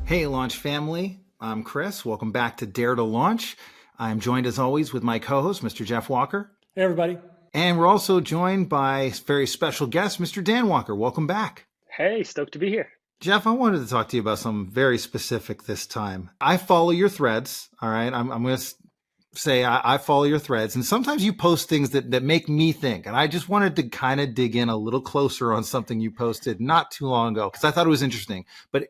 Hey, Launch family. I'm Chris. Welcome back to Dare to Launch. I'm joined as always with my co-host, Mr. Jeff Walker. Hey, everybody. And we're also joined by a very special guest, Mr. Dan Walker. Welcome back. Hey, stoked to be here. Jeff, I wanted to talk to you about something very specific this time. I follow your threads. All right. I'm going to say I follow your threads, and sometimes you post things that make me think. And I just wanted to kind of dig in a little closer on something you posted not too long ago because I thought it was interesting. But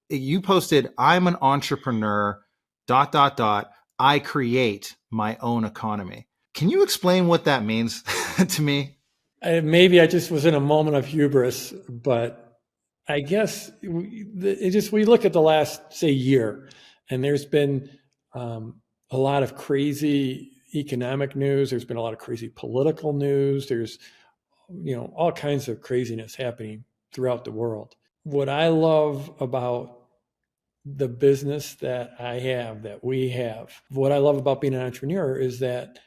you posted, I'm an entrepreneur, ... I create my own economy. Can you explain what that means to me? Maybe I just was in a moment of hubris, but I guess we look at the last, say, year, and there's been a lot of crazy economic news. There's been a lot of crazy political news. There's, all kinds of craziness happening throughout the world. What I love about the business that we have, what I love about being an entrepreneur is that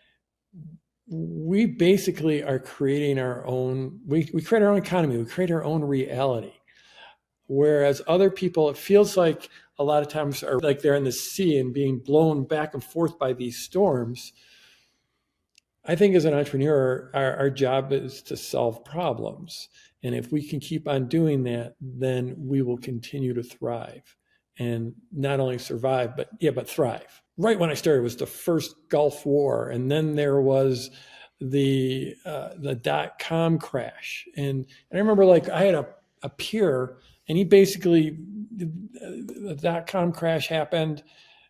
we basically are creating our own, we create our own economy, we create our own reality. Whereas other people, it feels like a lot of times are like they're in the sea and being blown back and forth by these storms. I think as an entrepreneur, our job is to solve problems. And if we can keep on doing that, then we will continue to thrive. And not only survive, but thrive. Right when I started was the first Gulf War, and then there was the .com crash. And I remember, like, I had a peer, and he basically, the .com crash happened,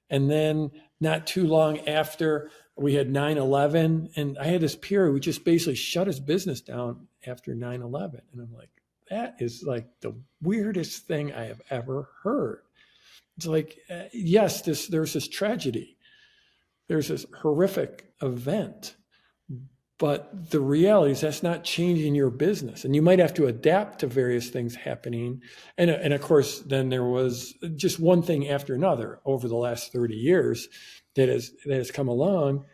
and then not too long after, we had 9/11, and I had this peer who just basically shut his business down after 9/11. And I'm like, that is like the weirdest thing I have ever heard. It's like, yes, there's this tragedy. There's this horrific event. But the reality is that's not changing your business. And you might have to adapt to various things happening. And of course, then there was just one thing after another over the last 30 years that has come along.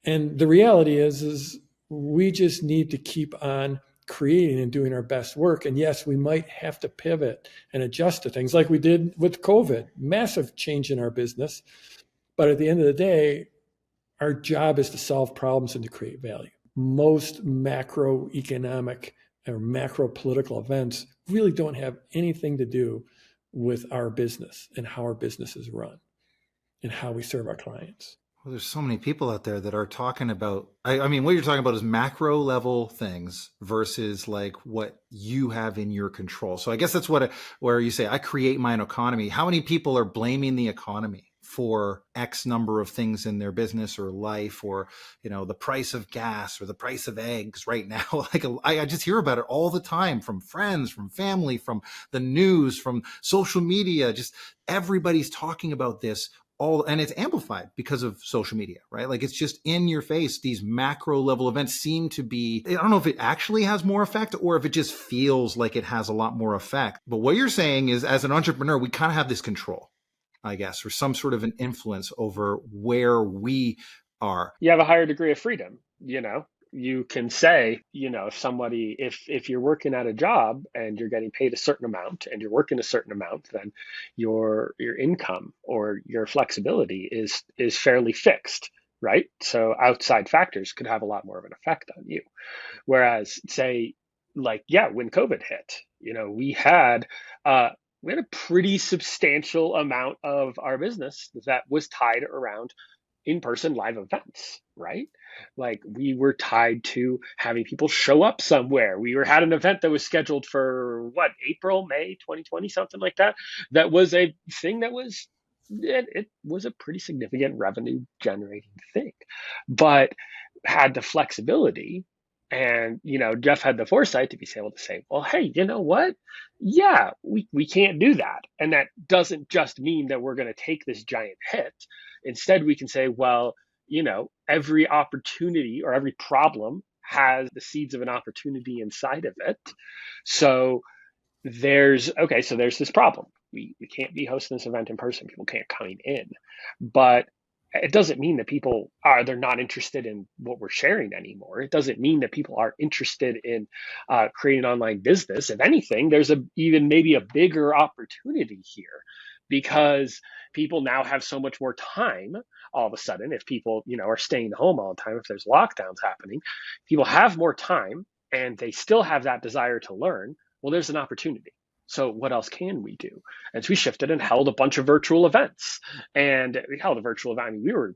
And the reality is we just need to keep on creating and doing our best work. And yes, we might have to pivot and adjust to things like we did with COVID, massive change in our business. But at the end of the day, our job is to solve problems and to create value. Most macroeconomic or macro political events really don't have anything to do with our business and how our business is run and how we serve our clients. Well, there's so many people out there that are talking about, I mean, what you're talking about is macro level things versus like what you have in your control. So I guess that's where you say, I create my own economy. How many people are blaming the economy for X number of things in their business or life, or, the price of gas or the price of eggs right now? Like, I just hear about it all the time from friends, from family, from the news, from social media. Just everybody's talking about this. And it's amplified because of social media, right? Like, it's just in your face. These macro level events seem to be, I don't know if it actually has more effect or if it just feels like it has a lot more effect. But what you're saying is, as an entrepreneur, we kind of have this control, I guess, or some sort of an influence over where we are. You have a higher degree of freedom, You can say, if you're working at a job and you're getting paid a certain amount and you're working a certain amount, then your income or your flexibility is fairly fixed, right? So outside factors could have a lot more of an effect on you. Whereas, say, when COVID hit, we had a pretty substantial amount of our business that was tied around in-person live events, right? Like, we were tied to having people show up somewhere. We had an event that was scheduled for April, May 2020, something like that. That was a thing that it was a pretty significant revenue generating thing, but had the flexibility. And, Jeff had the foresight to be able to say, well, hey, you know what? Yeah, we can't do that. And that doesn't just mean that we're going to take this giant hit. Instead, we can say, well, every opportunity or every problem has the seeds of an opportunity inside of it. So there's this problem. We can't be hosting this event in person. People can't come in. But it doesn't mean that people they're not interested in what we're sharing anymore. It doesn't mean that people aren't interested in creating an online business. If anything, there's even maybe a bigger opportunity here, because people now have so much more time all of a sudden. If people, are staying home all the time, if there's lockdowns happening, people have more time and they still have that desire to learn. Well, there's an opportunity. So what else can we do? And so we shifted and held a bunch of virtual events. And we held a virtual event. I mean, we were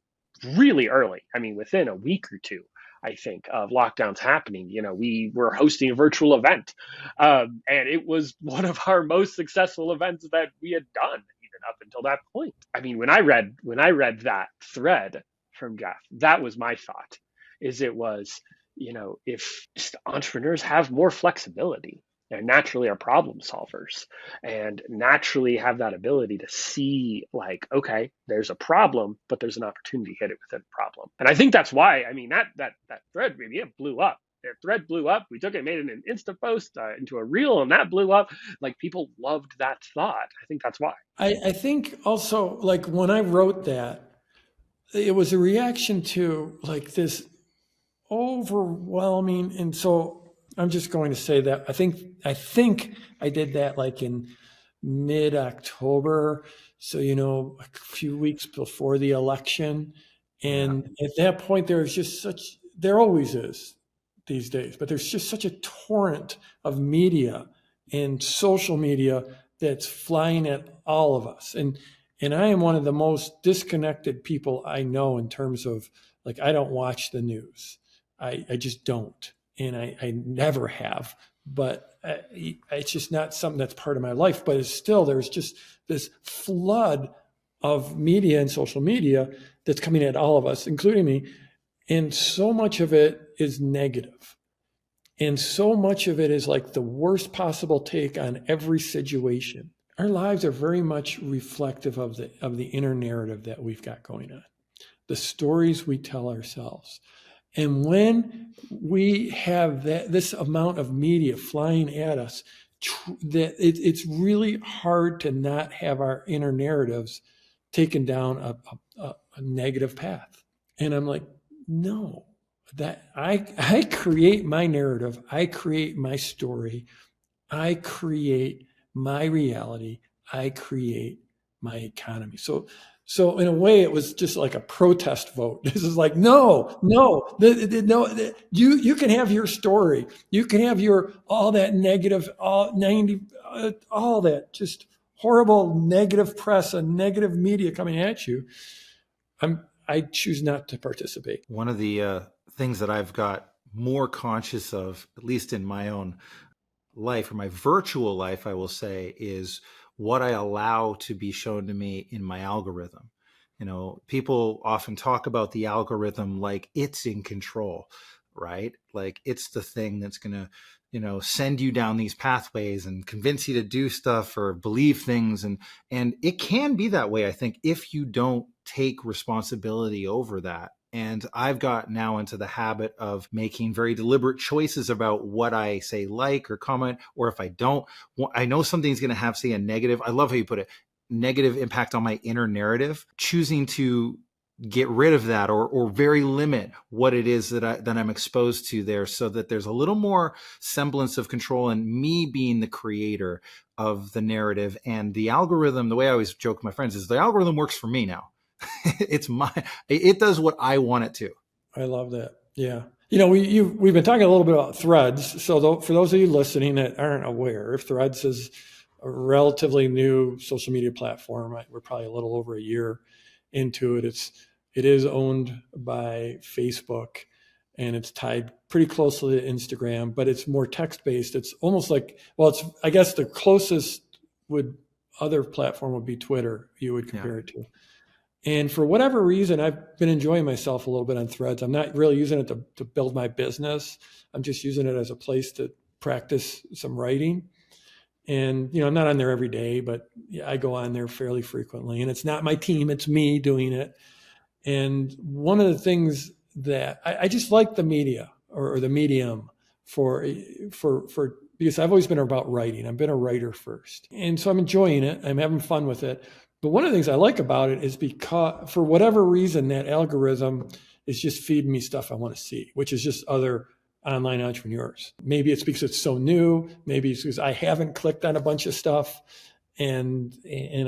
really early. I mean, within a week or two, I think, of lockdowns happening, we were hosting a virtual event. And it was one of our most successful events that we had done even up until that point. I mean, when I read that thread from Jeff, that was my thought, it was, if just entrepreneurs have more flexibility, and naturally are problem solvers and naturally have that ability to see, like, okay, there's a problem, but there's an opportunity to hit it within the problem. And I think that's why, I mean, that thread, maybe it blew up. Their thread blew up. We took it, made it an Insta post into a reel, and that blew up. Like, people loved that thought. I think that's why. I think also, like, when I wrote that, it was a reaction to like this overwhelming. And so I'm just going to say that I think I did that like in mid-October. So, a few weeks before the election. And at that point, there was just there always is these days, but there's just such a torrent of media and social media that's flying at all of us. And I am one of the most disconnected people I know in terms of, like, I don't watch the news. I just don't. And I never have, but it's just not something that's part of my life. But it's still, there's just this flood of media and social media that's coming at all of us, including me. And so much of it is negative. And so much of it is like the worst possible take on every situation. Our lives are very much reflective of the inner narrative that we've got going on, the stories we tell ourselves. And when we have this amount of media flying at us, it's really hard to not have our inner narratives taken down a negative path. And I'm like, no, that I create my narrative, I create my story, I create my reality, I create my economy. So in a way, it was just like a protest vote. This is like, no, you can have your story. You can have all that negative, all that just horrible negative press and negative media coming at you. I choose not to participate. One of the things that I've got more conscious of, at least in my own life or my virtual life, I will say, is what I allow to be shown to me in my algorithm. People often talk about the algorithm like it's in control, right? Like it's the thing that's going to, send you down these pathways and convince you to do stuff or believe things. And it can be that way, I think, if you don't take responsibility over that. And I've got now into the habit of making very deliberate choices about what I say, like, or comment, or if I don't, I know something's going to have, say, a negative, I love how you put it, negative impact on my inner narrative, choosing to get rid of that or very limit what it is that I'm exposed to there, so that there's a little more semblance of control and me being the creator of the narrative. And the algorithm, the way I always joke with my friends, is the algorithm works for me now. It does what I want it to. I love that. Yeah. We've been talking a little bit about Threads. So for those of you listening that aren't aware, Threads is a relatively new social media platform. We're probably a little over a year into it. It is owned by Facebook, and it's tied pretty closely to Instagram, but it's more text-based. It's almost like, I guess the closest other platform would be Twitter, you would compare it to. And for whatever reason, I've been enjoying myself a little bit on Threads. I'm not really using it to build my business. I'm just using it as a place to practice some writing. And, I'm not on there every day, but I go on there fairly frequently. And it's not my team, it's me doing it. And one of the things that I just like the media or the medium for because I've always been about writing. I've been a writer first. And so I'm enjoying it. I'm having fun with it. But one of the things I like about it is because for whatever reason, that algorithm is just feeding me stuff I want to see, which is just other online entrepreneurs. Maybe it's because it's so new. Maybe it's because I haven't clicked on a bunch of stuff. and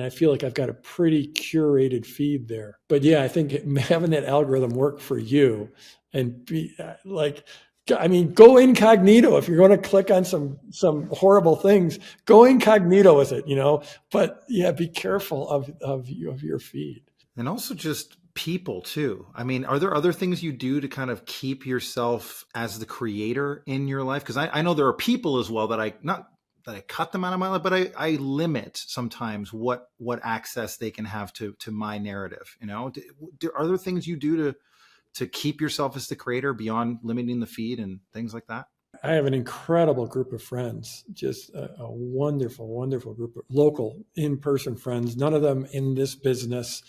I feel like I've got a pretty curated feed there. But yeah, I think having that algorithm work for you and be like, I mean, go incognito if you're going to click on some horrible things. Go incognito with it, But yeah, be careful of your feed. And also just people too. I mean, are there other things you do to kind of keep yourself as the creator in your life? Because I know there are people as well that not that I cut them out of my life, but I limit sometimes what access they can have to my narrative. Are there things you do to keep yourself as the creator beyond limiting the feed and things like that? I have an incredible group of friends, just a wonderful, wonderful group of local in-person friends, none of them in this business.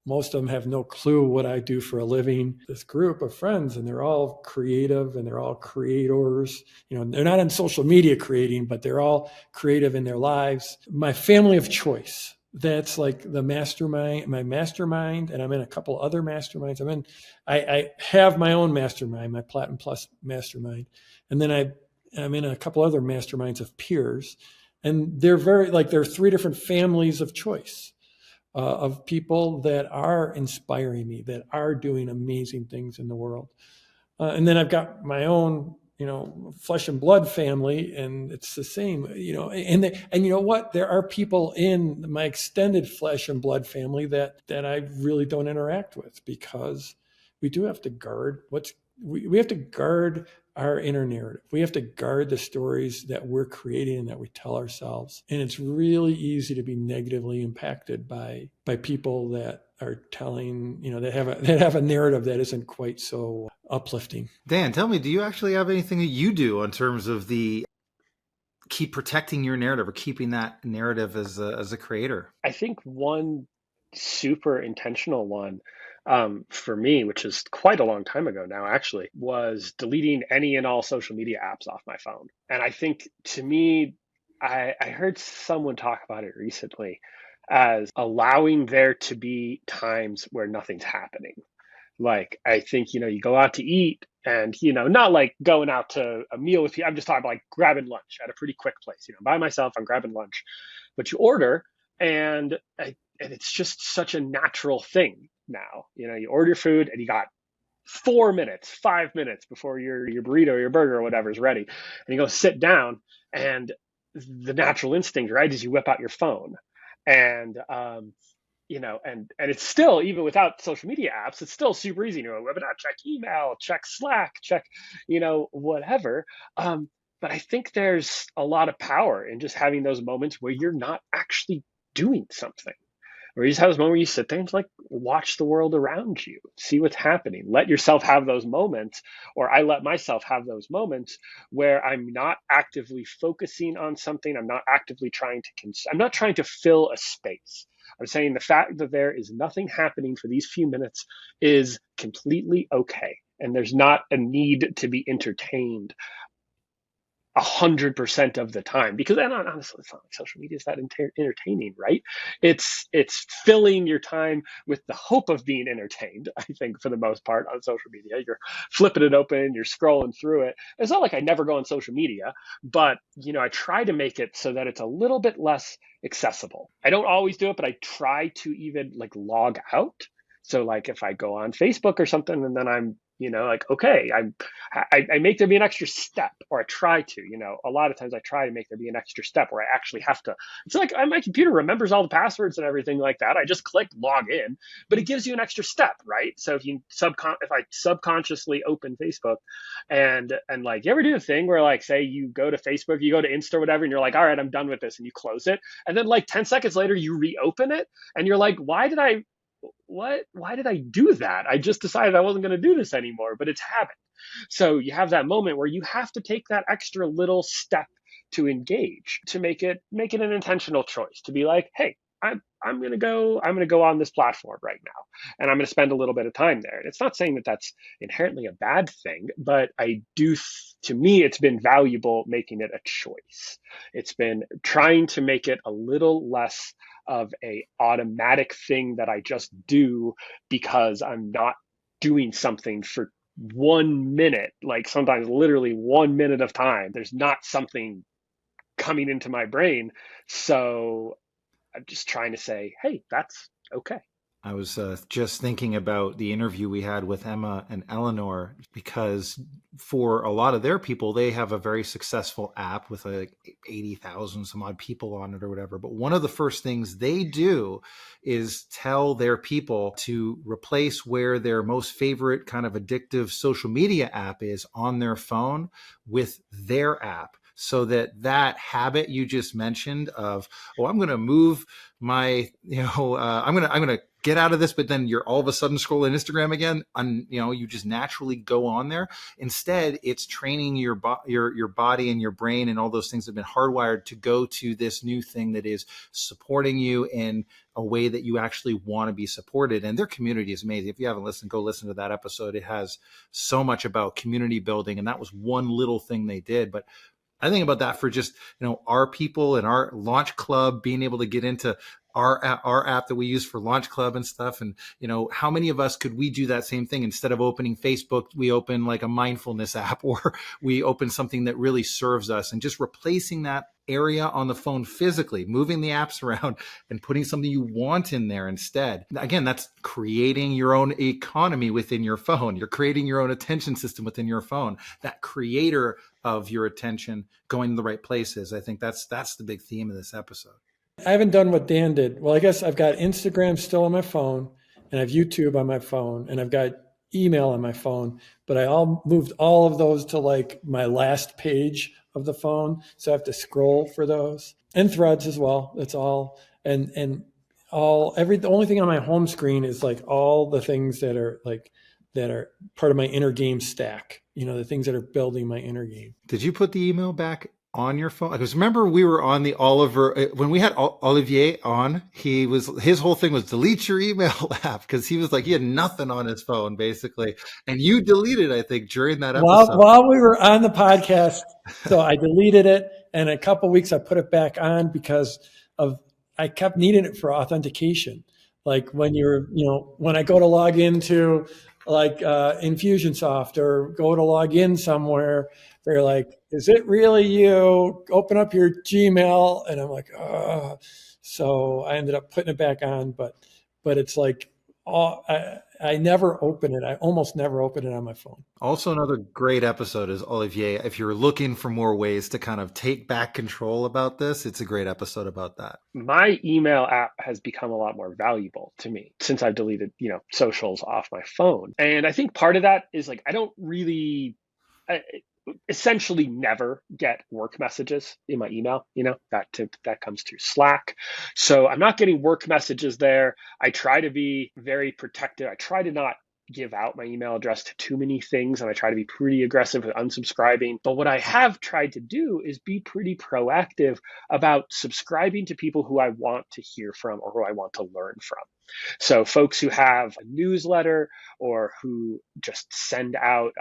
Most of them have no clue what I do for a living. This group of friends, and they're all creative and they're all creators. They're not on social media creating, but they're all creative in their lives. My family of choice. That's like my mastermind, and I'm in a couple other masterminds. I have my own mastermind, my Platinum Plus mastermind. And then I'm in a couple other masterminds of peers. And they're there are three different families of choice. Of people that are inspiring me, that are doing amazing things in the world. And then I've got my own, flesh and blood family, and it's the same, and you know what? There are people in my extended flesh and blood family that I really don't interact with, because we do have to guard we have to guard our inner narrative. We have to guard the stories that we're creating and that we tell ourselves. And it's really easy to be negatively impacted by people that are telling, that have a narrative that isn't quite so uplifting. Dan, tell me, do you actually have anything that you do in terms of keep protecting your narrative or keeping that narrative as a creator? I think one super intentional one for me, which is quite a long time ago now, actually, was deleting any and all social media apps off my phone. And I think, to me, I heard someone talk about it recently as allowing there to be times where nothing's happening. Like, I think, you go out to eat and, not like going out to a meal with you. I'm just talking about like grabbing lunch at a pretty quick place, by myself, I'm grabbing lunch, but you order, and it's just such a natural thing now. You order your food and you got 4 minutes, 5 minutes before your burrito or your burger or whatever is ready, and you go sit down, and the natural instinct, right, is you whip out your phone, and and it's still, even without social media apps, it's still super easy. Whip it out, check email, check Slack, check, whatever. But I think there's a lot of power in just having those moments where you're not actually doing something, where you just have this moment where you sit there and like watch the world around you, see what's happening. Let yourself have those moments, or I let myself have those moments where I'm not actively focusing on something. I'm not actively trying to, I'm not trying to fill a space. I'm saying the fact that there is nothing happening for these few minutes is completely okay. And there's not a need to be entertained 100% of the time, because then honestly, it's not like social media is that entertaining, right? It's filling your time with the hope of being entertained. I think for the most part on social media, you're flipping it open, you're scrolling through it. It's not like I never go on social media, but I try to make it so that it's a little bit less accessible. I don't always do it, but I try to even like log out. So like if I go on Facebook or something, and then I'm like, okay, I make there be an extra step, or I try to, a lot of times I try to make there be an extra step where I actually have to, it's like my computer remembers all the passwords and everything like that. I just click log in, but it gives you an extra step, right? So if I subconsciously open Facebook and like, you ever do a thing where like, say you go to Facebook, you go to Insta or whatever, and you're like, all right, I'm done with this. And you close it. And then like 10 seconds later, you reopen it and you're like, why did I do that? I just decided I wasn't going to do this anymore, but it's habit. So you have that moment where you have to take that extra little step to engage, to make it an intentional choice, to be like, hey, I'm going to go on this platform right now, and I'm going to spend a little bit of time there. And it's not saying that that's inherently a bad thing, but to me, it's been valuable making it a choice. It's been trying to make it a little less of a automatic thing that I just do because I'm not doing something for 1 minute, like sometimes literally 1 minute of time. There's not something coming into my brain. So I'm just trying to say, hey, that's okay. I was just thinking about the interview we had with Emma and Eleanor, because for a lot of their people, they have a very successful app with like 80,000 some odd people on it or whatever. But one of the first things they do is tell their people to replace where their most favorite kind of addictive social media app is on their phone with their app. So that habit you just mentioned of, oh, I'm going to move my, I'm going to get out of this, but then you're all of a sudden scrolling Instagram again, and you just naturally go on there. Instead, it's training your body and your brain and all those things that have been hardwired to go to this new thing that is supporting you in a way that you actually want to be supported. And their community is amazing. If you haven't listened, go listen to that episode. It has so much about community building, and that was one little thing they did. But I think about that for just, our people and our launch club being able to get into our app that we use for launch club and stuff. And, how many of us could we do that same thing? Instead of opening Facebook, we open like a mindfulness app, or we open something that really serves us, and just replacing that area on the phone physically, moving the apps around and putting something you want in there instead. Again, that's creating your own economy within your phone. You're creating your own attention system within your phone. That creator of your attention going to the right places. I think that's the big theme of this episode. I haven't done what Dan did. Well, I guess I've got Instagram still on my phone, and I have YouTube on my phone, and I've got email on my phone, but I moved all of those to like my last page of the phone. So I have to scroll for those, and Threads as well. That's all. And the only thing on my home screen is like all the things that are part of my inner game stack, the things that are building my inner game. Did you put the email back on your phone? Because remember, we were on the when we had Olivier on, his whole thing was delete your email app, because he was like, he had nothing on his phone basically. And you deleted, I think, during that episode. While we were on the podcast. So I deleted it, and in a couple of weeks I put it back on because I kept needing it for authentication. Like when when I go to log into like Infusionsoft, or go to log in somewhere, they're like, is it really you? Open up your Gmail. And I'm like, oh. So I ended up putting it back on, but it's like, I never open it. I almost never open it on my phone. Also, another great episode is Olivier. If you're looking for more ways to kind of take back control about this, it's a great episode about that. My email app has become a lot more valuable to me since I've deleted, socials off my phone. And I think part of that is like, I don't really, essentially never get work messages in my email. That comes through Slack. So I'm not getting work messages there. I try to be very protective. I try to not give out my email address to too many things, and I try to be pretty aggressive with unsubscribing. But what I have tried to do is be pretty proactive about subscribing to people who I want to hear from or who I want to learn from. So folks who have a newsletter, or who just send out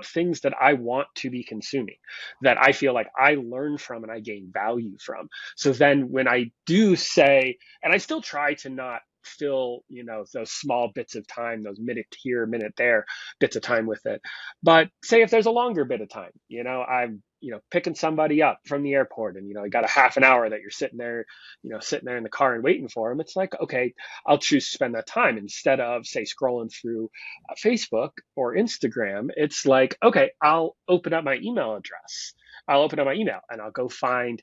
things that I want to be consuming, that I feel like I learn from and I gain value from. So then when I do say, and I still try to not fill, those small bits of time, those minute here, minute there bits of time with it. But say if there's a longer bit of time, I'm, picking somebody up from the airport, and, you got a half an hour that you're sitting there in the car and waiting for them. It's like, okay, I'll choose to spend that time instead of, say, scrolling through Facebook or Instagram. It's like, okay, I'll open up my email address. I'll open up my email and I'll go find,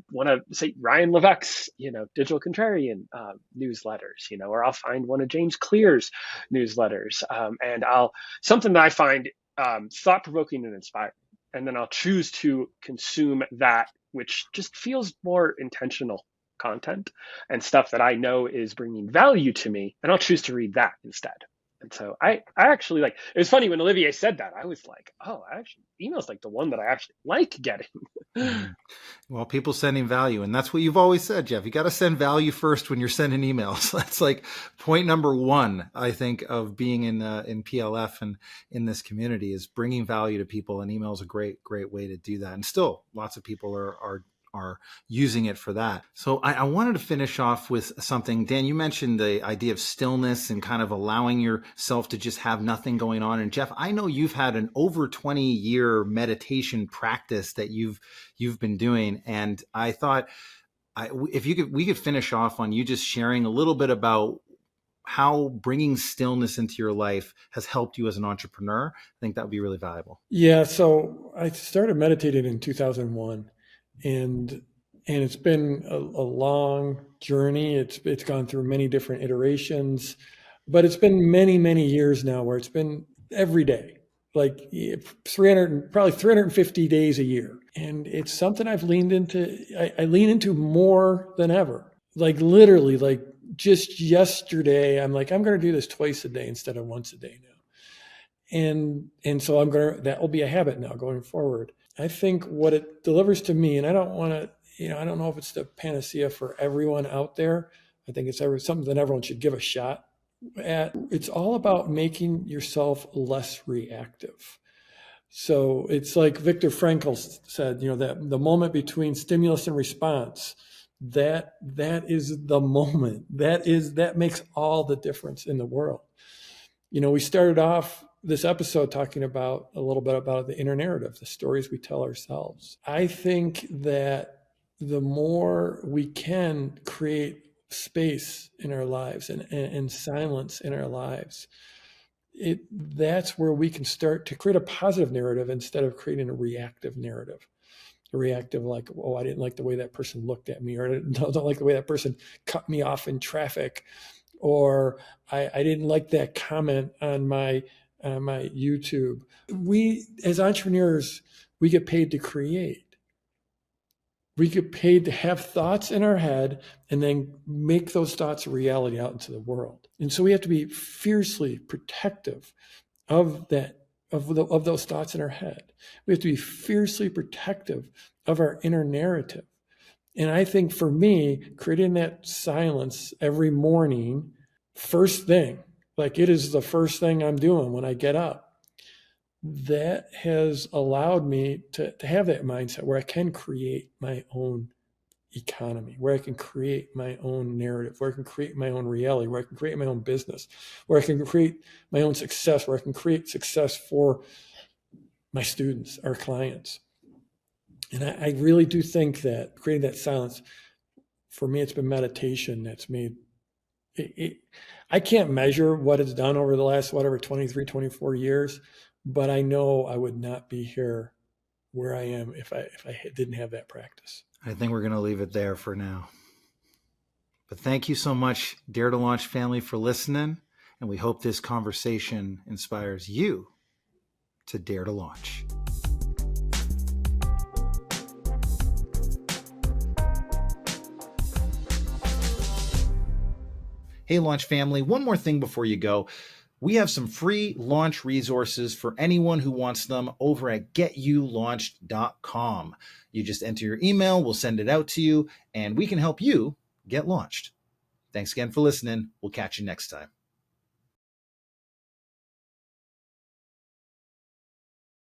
one of, say, Ryan Levesque's, Digital Contrarian newsletters, or I'll find one of James Clear's newsletters, and something that I find thought-provoking and inspiring. And then I'll choose to consume that, which just feels more intentional content and stuff that I know is bringing value to me, and I'll choose to read that instead. And so I actually it was funny when Olivier said that. I was like, oh, actually, email's like the one that I actually like getting. Well, people sending value. And that's what you've always said, Jeff. You got to send value first when you're sending emails. That's like point number one, I think, of being in PLF and in this community, is bringing value to people. And email is a great, great way to do that. And still, lots of people are using it for that. So I wanted to finish off with something. Dan, you mentioned the idea of stillness and kind of allowing yourself to just have nothing going on. And Jeff, I know you've had an over 20-year meditation practice that you've been doing. And I thought if we could finish off on you just sharing a little bit about how bringing stillness into your life has helped you as an entrepreneur, I think that would be really valuable. Yeah, so I started meditating in 2001, and it's been a long journey. It's gone through many different iterations, but it's been many years now where it's been every day, like 300, probably 350 days a year. And it's something I've leaned into. I lean into more than ever. Like literally, like just yesterday, I'm like, I'm going to do this twice a day instead of once a day now. And so that will be a habit now going forward. I think what it delivers to me, and I don't want to, I don't know if it's the panacea for everyone out there. I think it's something that everyone should give a shot at. It's all about making yourself less reactive. So it's like Viktor Frankl said, that the moment between stimulus and response, that is the moment. That makes all the difference in the world. We started off this episode talking about a little bit about the inner narrative, the stories we tell ourselves. I think that the more we can create space in our lives and silence in our lives, that's where we can start to create a positive narrative instead of creating a reactive narrative. A reactive, like, oh, I didn't like the way that person looked at me, or I don't like the way that person cut me off in traffic, or I didn't like that comment on my YouTube. We, as entrepreneurs, we get paid to create. We get paid to have thoughts in our head and then make those thoughts a reality out into the world. And so we have to be fiercely protective of that, of those thoughts in our head. We have to be fiercely protective of our inner narrative. And I think for me, creating that silence every morning, first thing, like it is the first thing I'm doing when I get up, that has allowed me to have that mindset where I can create my own economy, where I can create my own narrative, where I can create my own reality, where I can create my own business, where I can create my own success, where I can create success for my students, our clients. And I really do think that creating that silence, for me, it's been meditation that's made it. I can't measure what it's done over the last, 23, 24 years, but I know I would not be here where I am if I didn't have that practice. I think we're going to leave it there for now. But thank you so much, Dare to Launch family, for listening. And we hope this conversation inspires you to dare to launch. Hey, Launch family, one more thing before you go. We have some free launch resources for anyone who wants them over at getyouLaunched.com. You just enter your email, we'll send it out to you, and we can help you get launched. Thanks again for listening. We'll catch you next time.